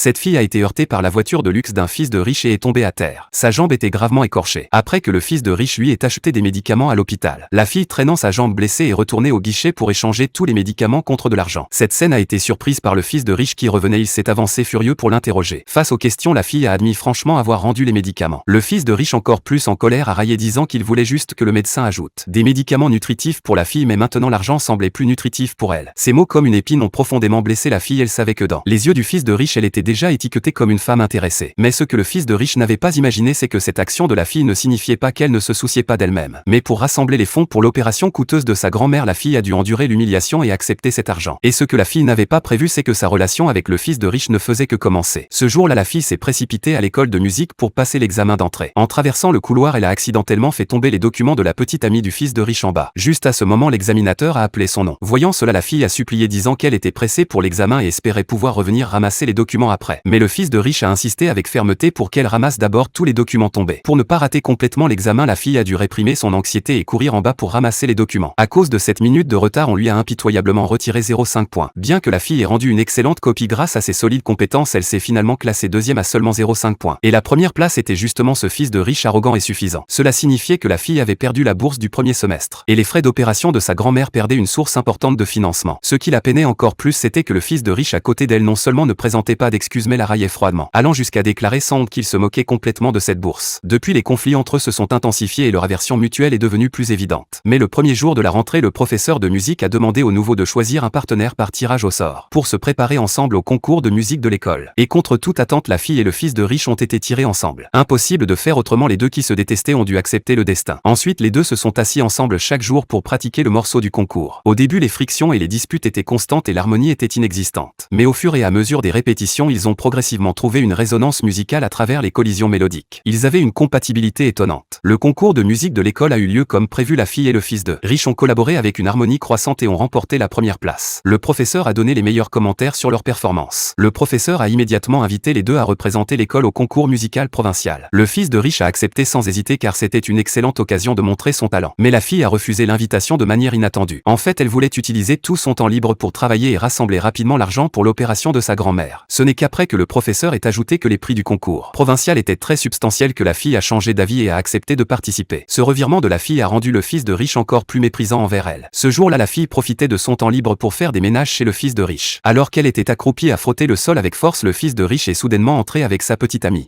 Cette fille a été heurtée par la voiture de luxe d'un fils de riche et est tombée à terre. Sa jambe était gravement écorchée. Après que le fils de riche lui ait acheté des médicaments à l'hôpital, la fille traînant sa jambe blessée est retournée au guichet pour échanger tous les médicaments contre de l'argent. Cette scène a été surprise par le fils de riche qui revenait. Il s'est avancé furieux pour l'interroger. Face aux questions, la fille a admis franchement avoir rendu les médicaments. Le fils de riche, encore plus en colère, a raillé disant qu'il voulait juste que le médecin ajoute des médicaments nutritifs pour la fille, mais maintenant l'argent semblait plus nutritif pour elle. Ces mots comme une épine ont profondément blessé la fille. Elle savait que dans les yeux du fils de riche, elle était déjà étiquetée comme une femme intéressée. Mais ce que le fils de riche n'avait pas imaginé, c'est que cette action de la fille ne signifiait pas qu'elle ne se souciait pas d'elle-même. Mais pour rassembler les fonds pour l'opération coûteuse de sa grand-mère, la fille a dû endurer l'humiliation et accepter cet argent. Et ce que la fille n'avait pas prévu, c'est que sa relation avec le fils de riche ne faisait que commencer. Ce jour-là, la fille s'est précipitée à l'école de musique pour passer l'examen d'entrée. En traversant le couloir, elle a accidentellement fait tomber les documents de la petite amie du fils de riche en bas. Juste à ce moment, l'examinateur a appelé son nom. Voyant cela, la fille a supplié disant qu'elle était pressée pour l'examen et espérait pouvoir revenir ramasser les documents après. Mais le fils de riche a insisté avec fermeté pour qu'elle ramasse d'abord tous les documents tombés. Pour ne pas rater complètement l'examen, la fille a dû réprimer son anxiété et courir en bas pour ramasser les documents. À cause de cette minute de retard, on lui a impitoyablement retiré 0,5 points. Bien que la fille ait rendu une excellente copie grâce à ses solides compétences, elle s'est finalement classée deuxième à seulement 0,5 points. Et la première place était justement ce fils de riche arrogant et suffisant. Cela signifiait que la fille avait perdu la bourse du premier semestre. Et les frais d'opération de sa grand-mère perdaient une source importante de financement. Ce qui la peinait encore plus, c'était que le fils de riche à côté d'elle non seulement ne présentait pas d'excuses mais la raillait froidement, allant jusqu'à déclarer sans honte qu'il se moquait complètement de cette bourse. Depuis, les conflits entre eux se sont intensifiés et leur aversion mutuelle est devenue plus évidente. Mais le premier jour de la rentrée, le professeur de musique a demandé aux nouveaux de choisir un partenaire par tirage au sort pour se préparer ensemble au concours de musique de l'école. Et contre toute attente, la fille et le fils de riche ont été tirés ensemble. Impossible de faire autrement, les deux qui se détestaient ont dû accepter le destin. Ensuite, les deux se sont assis ensemble chaque jour pour pratiquer le morceau du concours. Au début, les frictions et les disputes étaient constantes et l'harmonie était inexistante. Mais au fur et à mesure des répétitions, ils ont progressivement trouvé une résonance musicale à travers les collisions mélodiques. Ils avaient une compatibilité étonnante. Le concours de musique de l'école a eu lieu comme prévu. La fille et le fils de riche ont collaboré avec une harmonie croissante et ont remporté la première place. Le professeur a donné les meilleurs commentaires sur leur performance. Le professeur a immédiatement invité les deux à représenter l'école au concours musical provincial. Le fils de riche a accepté sans hésiter car c'était une excellente occasion de montrer son talent. Mais la fille a refusé l'invitation de manière inattendue. En fait, elle voulait utiliser tout son temps libre pour travailler et rassembler rapidement l'argent pour l'opération de sa grand-mère. Ce n'est qu'après que le professeur ait ajouté que les prix du concours provincial étaient très substantiels que la fille a changé d'avis et a accepté de participer. Ce revirement de la fille a rendu le fils de riche encore plus méprisant envers elle. Ce jour-là, la fille profitait de son temps libre pour faire des ménages chez le fils de riche. Alors qu'elle était accroupie à frotter le sol avec force, le fils de riche est soudainement entré avec sa petite amie.